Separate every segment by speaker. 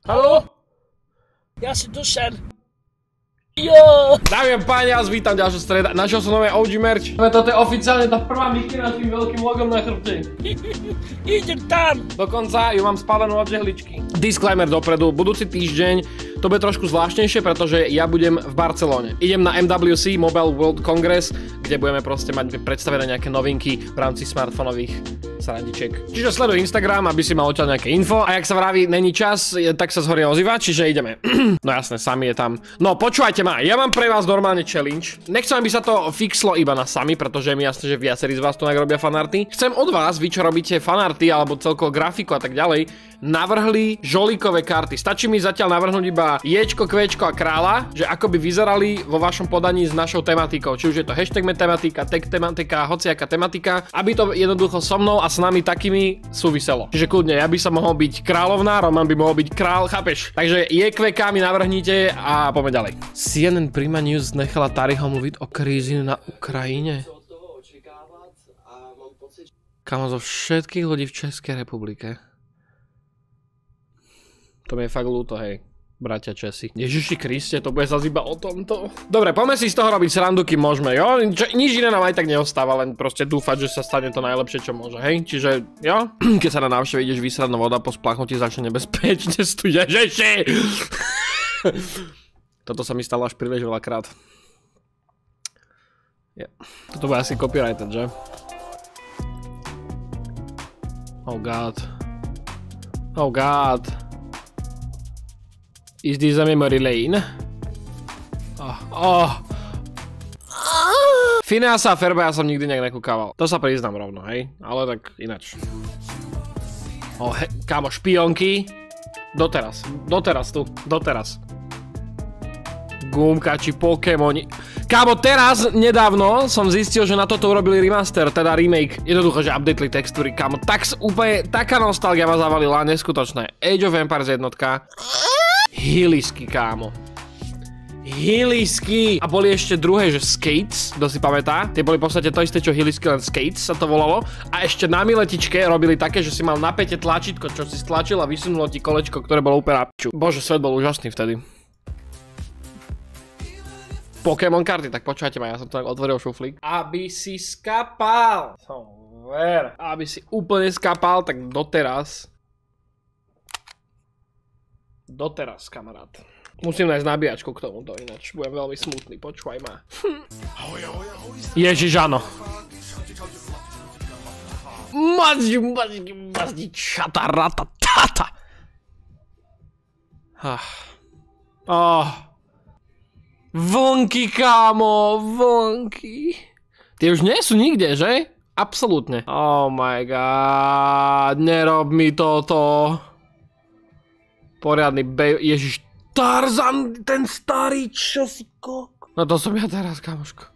Speaker 1: Haló?
Speaker 2: Ja si Dušan. Jo!
Speaker 1: Dámy a páni, ja vás vítam ďalšia streda. Našiel som nové OG merch. Toto je oficiálne tá prvá mikina s tým veľkým logom na chrbte.
Speaker 2: Idem tam!
Speaker 1: Dokonca ju mám spálenú od žehličky. Disclaimer dopredu, budúci týždeň to bude trošku zvláštnejšie, pretože ja budem v Barcelone. Idem na MWC, Mobile World Congress, kde budeme proste mať predstavené nejaké novinky v rámci smartfónových srandičiek. Čiže sleduj Instagram, aby si mal odtiaľ nejaké info. A jak sa vraví, není čas, tak sa zhoria ozýva, čiže ideme. No jasné, sami je tam. No počúvajte ma, ja mám pre vás normálne challenge. Nechcem, aby sa to fixlo iba na sami, pretože je mi jasné, že viacerí z vás tu robia fanarty. Chcem od vás, vy čo robíte fanarty alebo celkovo grafiku a tak ďalej, navrhli žolíkové karty. Stačí mi zatiaľ navrhnúť iba Ječko, Kvečko a Kráľa, že ako by vyzerali vo vašom podaní s našou tematikou. Či už je to hashtag tematika, tag tematika, hociaká tematika, aby to jednoducho so mnou a s nami takými súviselo. Čiže kľudne, ja by som mohol byť kráľovná, Roman by mohol byť král, chápeš? Takže JQK mi navrhnite a poďme ďalej. CNN Prima News nechala Tariho mluviť o krízi na Ukrajine. Kamo, zo všetkých ľudí v Českej republike. To mi je fakt ľúto, hej, bratia Česi. Ježiši Kriste, to bude zase iba o tomto. Dobre, poďme si z toho robiť srandu, kým môžeme, jo? Nič iné nám aj tak neostáva, len proste dúfať, že sa stane to najlepšie, čo môže, hej? Čiže, jo? Keď sa na návšteve ideš vysrať, no voda po spláchnutí začne nebezpečne studeť, Ježiši! Toto sa mi stalo až príliš veľakrát. Yeah. Toto bude asi copyrighted, že? Oh god. Oh god. Is this a memory lane? Phineasa a Ferba ja som nikdy nejak nekúkával. To sa priznám rovno, hej? Ale tak inač. Kámo, špionky. Doteraz tu. Gumkači, Pokémoni. Kámo, teraz, nedávno som zistil, že na toto urobili remaster, teda remake. Jednoducho, že updateli textúry, kámo. Úplne taká nostalgia ma zavalila, neskutočné. Age of Empires jednotka. Hilisky, kámo. Hilisky. A boli ešte druhé, že Skates, kto si pamätá. Tie boli v podstate to isté, čo Hilisky, len Skates sa to volalo. A ešte na miletičke robili také, že si mal na päte tlačítko, čo si stlačil a vysunulo ti kolečko, ktoré bolo úplne na piču. Bože, svet bol úžasný vtedy. Pokémon karty, tak počúvajte ma, ja som to tak otvoril šuflík. Aby si skapal. Aby si úplne skapal, tak doteraz. Doteraz, kamarát. Musím nájsť nabíjačku k tomuto, ináč budem veľmi smutný, počúvaj ma. Ježiš, áno. Mazdi, čatarata, tata. Vonky, kámo, vonky. Tie už nie sú nikde, že? Absolútne. Oh my god, nerob mi toto. Poriadny Ježiš, Tarzan, ten starý, čo si kok. No to som ja teraz, kamoško.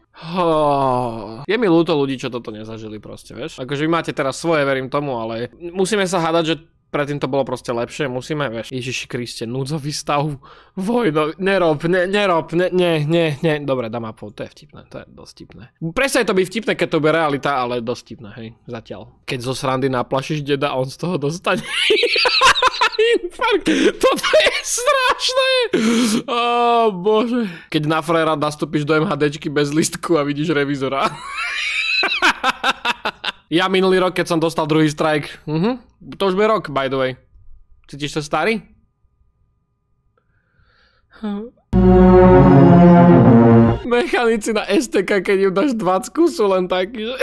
Speaker 1: Je mi ľúto ľudí, čo toto nezažili proste, vieš. Akože vy máte teraz svoje, verím tomu, ale musíme sa hádať, že predtým to bolo proste lepšie, musíme, vieš. Ježiši Kriste, núdzový stav, vojno, nerob, nie. Dobre, dám apov, to je vtipné, to je dosť vtipné. Presne to byť vtipné, keď to bude realita, ale dosť vtipné, hej, zatiaľ. Keď zo srandy naplašíš deda, on z toho dostane. Infarkt, toto je strašné. Bože. Keď na frajera nastúpiš do MHDčky bez listku a vidíš revizora. Ja minulý rok, keď som dostal druhý strike. To už bude rok, by the way. Cítiš sa starý? Mechanici na STK, keď im dáš 20, sú len takí, že...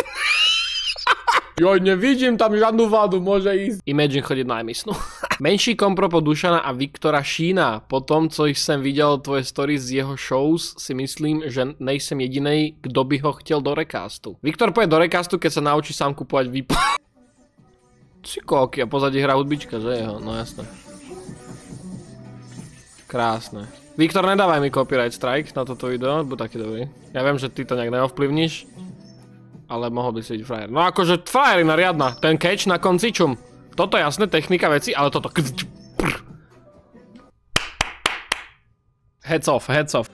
Speaker 1: Joj, nevidím tam žiadnu vádu, môže ísť. Imagine chodiť na emisnú. Menší kompro po Dušana a Viktora Šína. Po tom, co jsem viděl tvoje stories z jeho shows, si myslím, že nejsem jedinej, kdo by ho chtěl do recastu. Viktor pôjde do recastu, keď sa naučí sám kupovať Cikóky, a pozadí hra hudbička, že jeho, no jasné. Krásne. Viktor, nedávaj mi copyright strike na toto video, buď taký dobrý. Ja viem, že ty to nejak neovplyvníš. Ale mohol by si byť frajer. No akože frajerina riadna. Ten catch na konci čum. Toto je jasné, technika veci, ale toto... Heads off, heads off.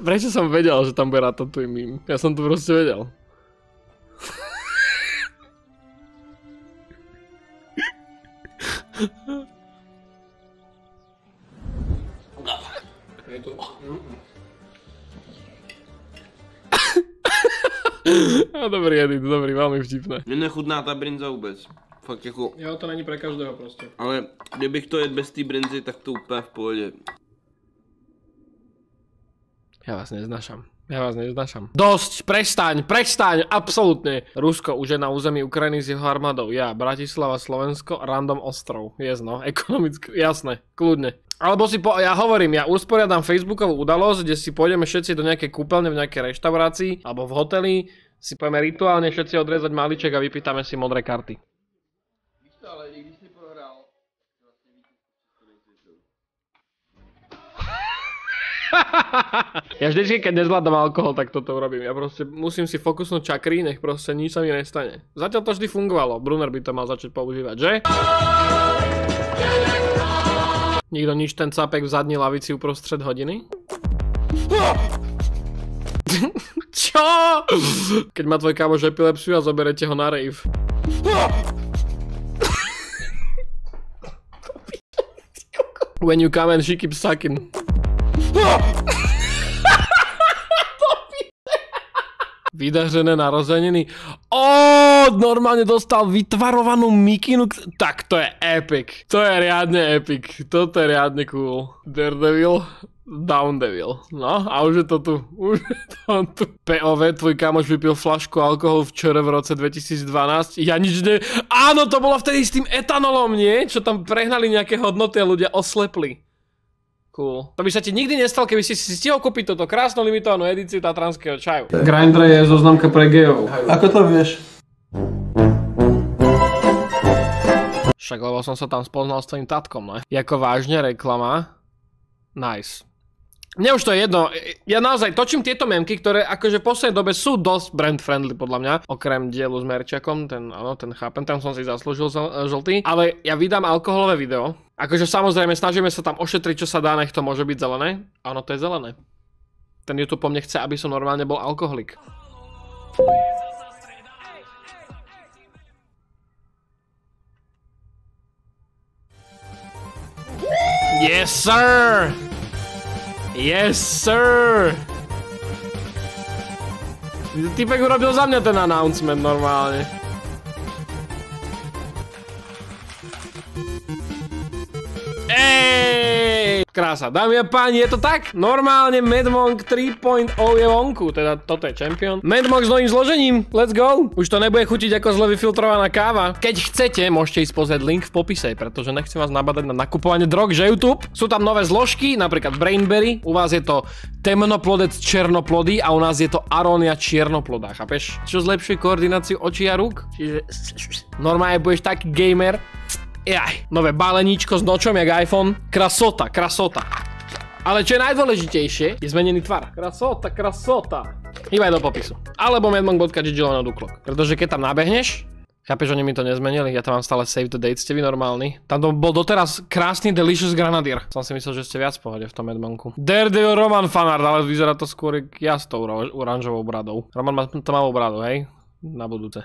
Speaker 1: Prečo som vedel, že tam bude Ratatouille mím? Ja som to proste vedel. Dobrý edit, dobrý, veľmi vtipné.
Speaker 3: Mně nechutná ta brinza vůbec. Fakt jako...
Speaker 1: Jo, to není pre každého prostě.
Speaker 3: Ale kdybych to jedl bez té brinzy, tak to úplně v pohodě.
Speaker 1: Ja vás neznášam. Dosť, prestaň, absolútne. Rusko už je na území Ukrajiny s jeho armádou. Ja, Bratislava, Slovensko, random ostrov. Yes, no, ekonomicky, jasné, kľudne. Alebo ja hovorím, ja usporiadam Facebookovú udalosť, kde si pôjdeme všetci do nejakej kúpeľne v nejakej reštaurácii, alebo v hoteli, si povieme rituálne všetci odrezať maliček a vypýtame si modré karty.
Speaker 3: Víš to, ale i když si prohrál,
Speaker 1: Ja vždycky, keď nezvládam alkohol, tak toto urobím. Ja proste musím si fokusnúť čakry, nech proste nič sa mi nestane. Zatiaľ to vždy fungovalo. Brunner by to mal začať používať, že? Nikto nič, ten capek v zadní lavici uprostred hodiny? Čo? Keď má tvoj kamoš epilepsiu a zoberete ho na rave. When you come and she keeps sucking. Vydařené narozeniny. Normálne dostal vytvarovanú mikinu. Tak to je epic. To je riadne epic. Toto je riadne cool. Daredevil, Downdevil. No a už je to tu. POV, tvoj kamoš vypil flašku alkoholu včera v roce 2012. Ja nič ne... Áno, to bolo vtedy s tým etanolom, nie? Čo tam prehnali nejaké hodnoty a ľudia oslepli. Cool. To by sa ti nikdy nestal, keby si stihol kúpiť túto krásnu limitovanú edíciu tatranského čaju. Grindr je zoznamka pre gejov.
Speaker 4: Ako to vieš?
Speaker 1: Však lebo som sa tam spoznal s tvojím tatkom, ne? Jako vážne reklama. Nice. Mne už to je jedno, ja naozaj točím tieto memky, ktoré akože v poslednej dobe sú dosť brand friendly podľa mňa. Okrem dielu s Merčakom, ten chápem, tam som si zaslúžil žltý. Ale ja vydám alkoholové video. Akože samozrejme snažíme sa tam ošetriť, čo sa dá, nech to môže byť zelené. Áno, to je zelené. Ten YouTube po mne chce, aby som normálne bol alkoholik. Yes, sir! Yes, sir! Typek urobil za mňa ten announcement normálne. Ej! Krása, dámy a páni, je to tak? Normálne Medmonk 3.0 je vonku, teda toto je champion. Medmonk s novým zložením, let's go! Už to nebude chutiť ako zle vyfiltrovaná káva. Keď chcete, môžete ísť pozrieť link v popise, pretože nechcem vás nabadať na nakupovanie drog, že YouTube. Sú tam nové zložky, napríklad Brainberry, u vás je to temnoplodec černoplodý a u nás je to Aronia čiernoplodá, chápeš? Čo zlepšuje koordináciu očí a rúk? Čiže normálne budeš taký gamer. Jaj, nové baleníčko s nočom jak iPhone. Krasota, krasota. Ale čo je najdôležitejšie, je zmenený tvar. Krasota, krasota. Iba aj do popisu. Alebo medmonk.gg/duklok. Pretože keď tam nabehneš, chápeš, oni mi to nezmenili, ja tam mám stále save the date, ste vy normálni. Tam to bol doteraz krásny Delicious Granadier. Som si myslel, že ste viac v pohode v tom Medmonku. Daredevil Roman fanart, ale vyzerá to skôr ja s tou oranžovou bradou. Roman má tmavú bradu, hej? Na budúce.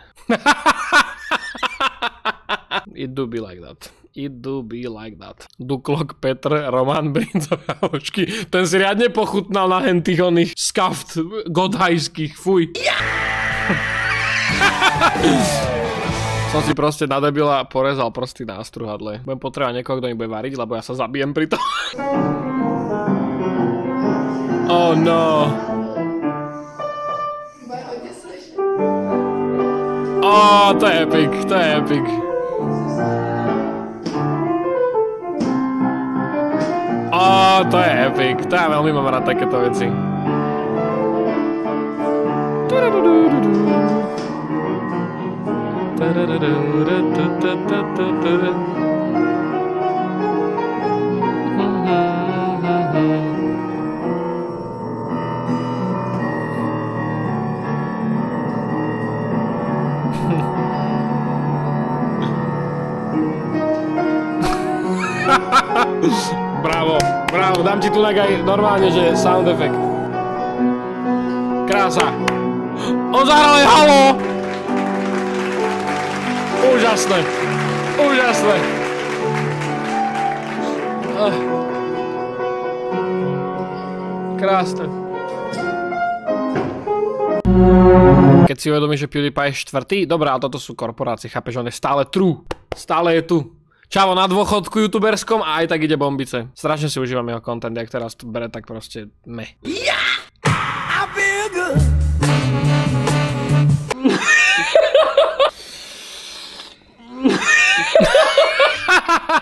Speaker 1: It do be like that. It do be like that. Duklok, Petr, Roman, Brinzové halušky. Ten si riadne pochutnal na hentých oných skaft godhajských. Fuj. Som si proste na debila porezal prsty na struhadle. Budem potrebovať niekoho, kto mi bude variť, lebo ja sa zabijem pri tom. Oh no. Oh, to je epic, to je epic. To je epic, to ja veľmi mám rád takéto veci. Bravo, bravo. kámo, dám ti tu aj normálne, že sound effect. Krása. On zahral aj halo! Úžasné. Úžasné. Krásne. Keď si uvedomíš, že PewDiePie je štvrtý, dobrá, ale toto sú korporácie, chápeš, on je stále true. Stále je tu. Čavo na dôchodku youtuberskom a aj tak ide bombice. Strašne si užívam jeho content, jak teraz to bere, tak proste meh.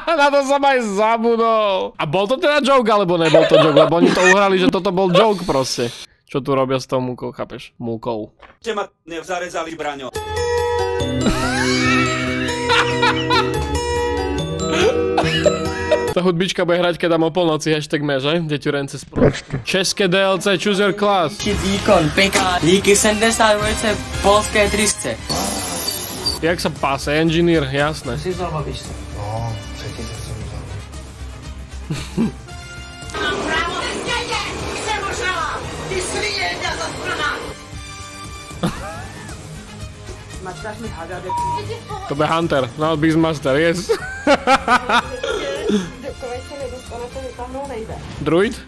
Speaker 1: Na to som aj zabudol. A bol to teda joke, alebo nebol to joke? Lebo oni to uhrali, že toto bol joke proste. Čo tu robia s tou múkou, chápeš? Múkou.
Speaker 4: Ste ma nevzarezali, Braňo.
Speaker 1: Tá hudbička bude hrať, keď dám o polnoci hashtag že? Deťurence spolu. České DLC, choose your class.
Speaker 5: Výkon, PK, díky 72 polské trysce.
Speaker 1: Jak sa páse? Engineer, jasné.
Speaker 5: Si vzal babičce.
Speaker 6: No, předtím jsem vzal.
Speaker 1: To bude Hunter, no Beastmaster, yes. Druid?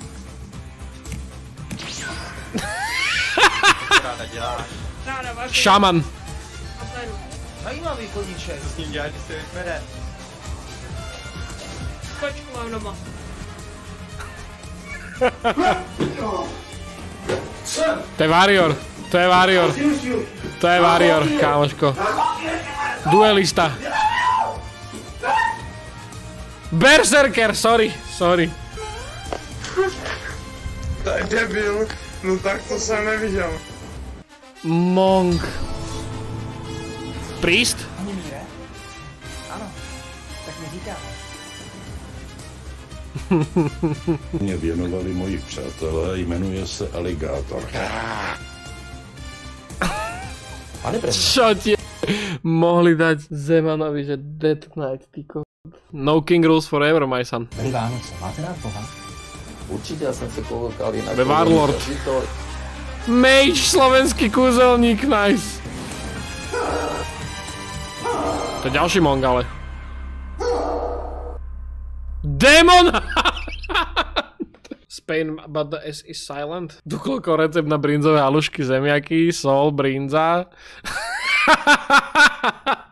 Speaker 1: Šaman.
Speaker 6: Zajímavý koníček. S ním dělat, když se vypere.
Speaker 2: Kočku mám doma.
Speaker 1: To je Warrior. To je Warrior. To je Warrior, kámoško. Duelista. Berserker, sorry.
Speaker 6: To je debil. No tak to jsem neviděl.
Speaker 1: Monk. Priest?
Speaker 5: Ano, tak mi říká.
Speaker 7: Mě věnovali moji přátelé, jmenuje se Aligátor.
Speaker 5: Pane prezident.
Speaker 1: Čo ti mohli dať Zemanovi, že Death Knight, ty No King Rules Forever, my son.
Speaker 5: Byli Vánoce, máte rád Boha?
Speaker 8: Určitě, já jsem se koukal jinak.
Speaker 1: The Warlord. Mage, slovenský kúzelník, nice. To je ďalší Mong, ale. Demon! Spain, but the S is silent. Dukloko recept na brinzové halušky, zemiaky, sol, brinza.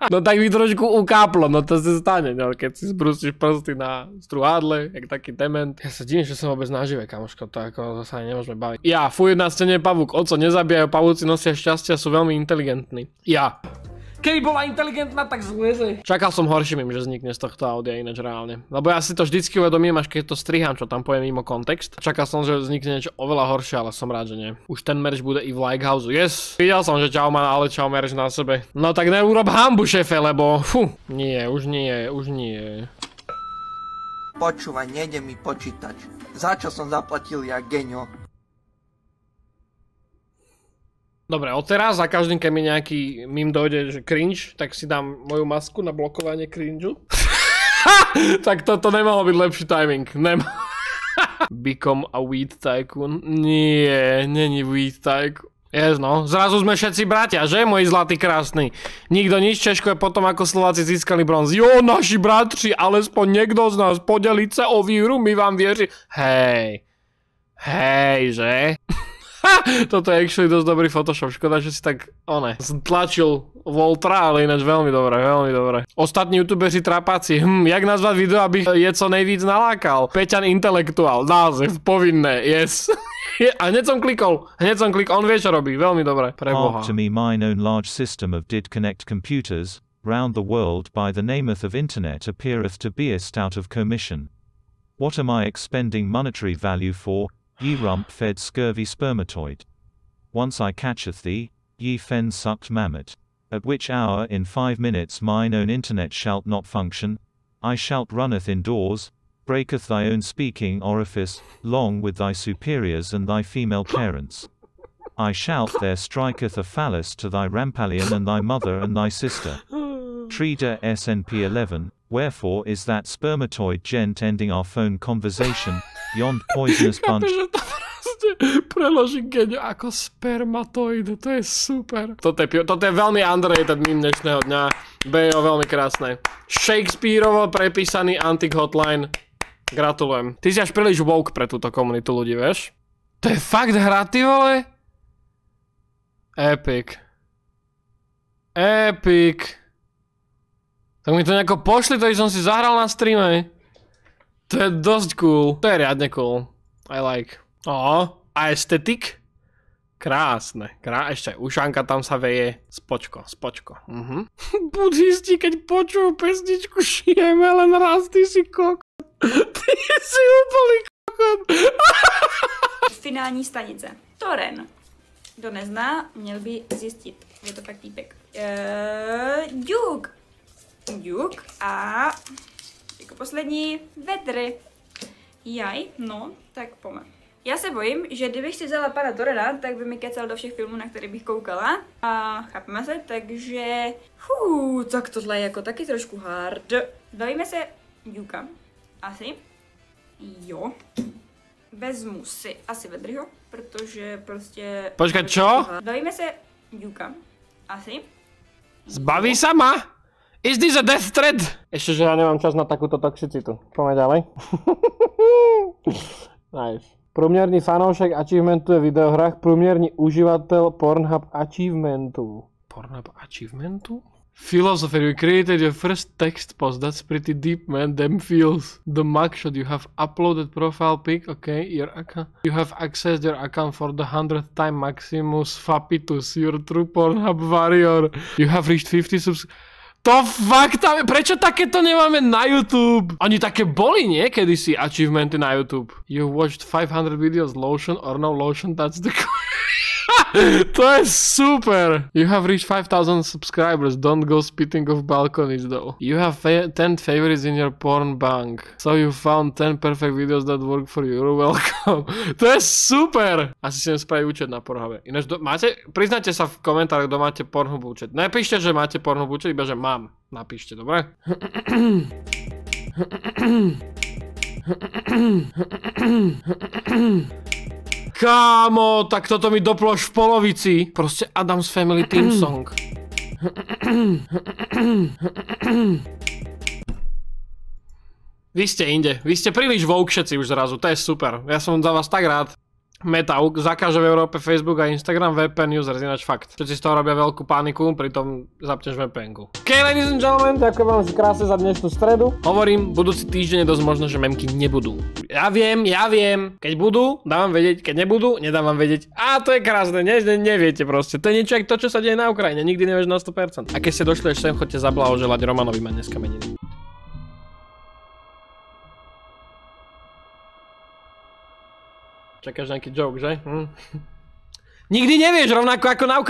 Speaker 1: No tak mi trošku ukáplo, no to sa stane, no, keď si zbrusíš prsty na struhádle, jak taký dement. Ja sa divím, že som vôbec nažive, kamoško, to ako zase ani nemôžeme baviť. Ja, fuj, na scéne je pavúk, oco, nezabíjajú, pavúci nosia šťastia, sú veľmi inteligentní. Ja. Keby bola inteligentná, tak zleze. Čakal som horšie mým, že vznikne z tohto audia ináč reálne. Lebo ja si to vždycky uvedomím, až keď to strihám, čo tam poviem mimo kontext. Čakal som, že vznikne niečo oveľa horšie, ale som rád, že nie. Už ten merch bude i v Likehouse. Yes! Videl som, že čau má, ale čau merch na sebe. No tak neurob hambu, šefe, lebo nie, už nie.
Speaker 9: Počúvaj, nejde mi počítač. Za čo som zaplatil ja geňo?
Speaker 1: Dobre, odteraz za každým, keď mi nejaký meme dojde, že cringe, tak si dám moju masku na blokovanie cringeu. Tak toto nemohol byť lepší timing. Become a weed tycoon. Nie, není weed tycoon. Yes, no. Zrazu sme všetci bratia, že, moji zlatí krásni? Nikto nič, Češko je potom, ako Slováci získali bronz. Jo, naši bratři, alespoň niekto z nás podeliť sa o víru, my vám vieří. Hej, že? Toto je actually dosť dobrý Photoshop, škoda, že si tak, tlačil Voltra, ale ináč veľmi dobré. Ostatní youtubeři trapáci, jak nazvať video, aby je co nejvíc nalákal? Peťan intelektuál, název, povinné, yes. A hneď som klikol, on vie, čo robí, veľmi dobre, preboha.
Speaker 10: After me mine own large system of did connect computers, round the world by the nameth of internet appeareth to beest out of commission. What am I expending monetary value for? Ye rump-fed scurvy spermatoid. Once I catcheth thee, ye fen-sucked mammoth. At which hour in 5 minutes mine own internet shalt not function, I shalt runneth indoors, breaketh thy own speaking orifice, long with thy superiors and thy female parents. I shalt there striketh a phallus to thy rampallion and thy mother and thy sister. Trida SNP 11, wherefore is that spermatoid gent ending our phone conversation, Yond poisonous bunch.
Speaker 1: Chápeš, že to proste preloží Geňo ako spermatoid, to je super. Toto je veľmi underrated meme dnešného dňa. Bejo, veľmi krásne. Shakespeareovo prepísaný Antic Hotline. Gratulujem. Ty si až príliš woke pre túto komunitu ľudí, vieš? To je fakt hra, ty vole? Epic. Epic. Tak mi to nejako pošli, to som si zahral na streame. To je dosť cool. To je riadne cool. I like. A estetik? Krásne. Ešte aj ušanka tam sa veje. Spočko. Buddhisti, keď počujú pesničku šijeme, len raz, ty si kokot. Ty si úplný kokot.
Speaker 11: Finální stanice. Toren. Kdo nezná, měl by zjistit. Je to fakt týpek. Duke. A jako poslední Vedry. Jaj, no, tak pome. Já se bojím, že kdybych si vzala pana Torena, tak by mi kecal do všech filmů, na které bych koukala. A chápeme se, takže... tak tohle je jako taky trošku hard. Bavíme se Dukea. Asi. Jo. Vezmu si asi Vedryho, protože prostě...
Speaker 1: Počkaj, čo?
Speaker 11: Bavíme se Dukea. Asi.
Speaker 1: Zbaví sa ma? Is this a death threat? Ešte, že ja nemám čas na takúto toxicitu. Poďme ďalej. Nice. Průměrný fanoušek achievementu je v videohrách, průměrný uživatel Pornhub achievementu. Pornhub achievementu? Philosopher, you created your first text post. That's pretty deep, man. Them feels. The mugshot, you have uploaded profile pic. Okay, your account. You have accessed your account for the 100th time. Maximus Fapitus, your true Pornhub warrior. You have reached 50 subs. To fakt, prečo takéto nemáme na YouTube? Oni také boli, nie? Kedysi achievementy na YouTube. You watched 500 videos, lotion or no lotion, that's the... To je super! You have reached 5,000 subscribers, don't go spitting off balconies though. You have 10 favorites in your porn bank. So you found 10 perfect videos that work for you, you're welcome. To je super! Asi si spraviť účet na Pornhube. Ináč, priznajte sa v komentároch, kto máte Pornhub účet. Nepíšte, že máte Pornhub účet, iba že mám. Napíšte, dobre? Kámo, tak toto mi doplo až v polovici. Proste Adam's Family Theme Song. Vy ste inde. Vy ste príliš woke všetci už zrazu. To je super. Ja som za vás tak rád. Meta zakáže v Európe Facebook a Instagram VPN users, ináč fakt. Všetci z toho robia veľkú paniku, pritom zapneš VPN-ku. OK, ladies and gentlemen, ďakujem vám krásne za dnešnú stredu. Hovorím, budúci týždeň je dosť možno, že memky nebudú. Ja viem. Keď budú, dám vám vedieť, keď nebudú, nedám vám vedieť. A to je krásne, neviete proste. To je niečo ako to, čo sa deje na Ukrajine, nikdy nevieš na 100%. A keď ste došli až sem, choďte zablahoželať Romanovi, má dneska meniny. Čakáš nejaký joke, že? Nikdy nevieš, rovnako ako na Ukrajine.